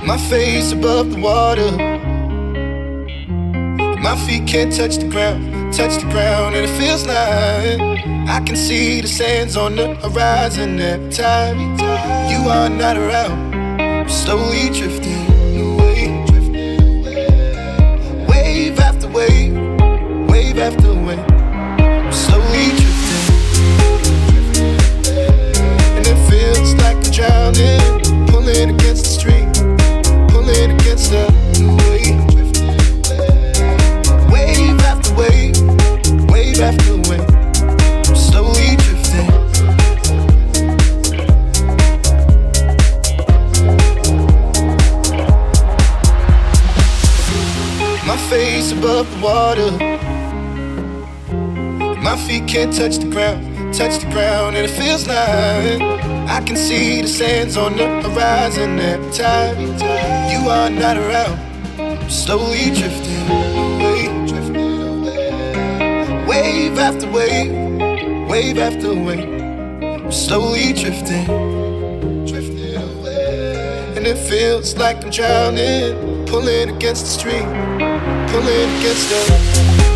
My face above the water, my feet can't touch the ground, and it feels like I can see the sands on the horizon every time you are not around. I'm slowly drifting away, wave after wave, wave after wave. I'm slowly drifting, and it feels like I'm drowning, pulling against the stream, pulling against the wave. Wave after wave, wave after wave. I'm slowly drifting. My face above the water, my feet can't touch the ground, and it feels like I can see the sands on the horizon every time you are not around. I'm slowly drifting away, wave after wave, wave after wave. I'm slowly drifting away, and it feels like I'm drowning, pulling against the stream, pulling against the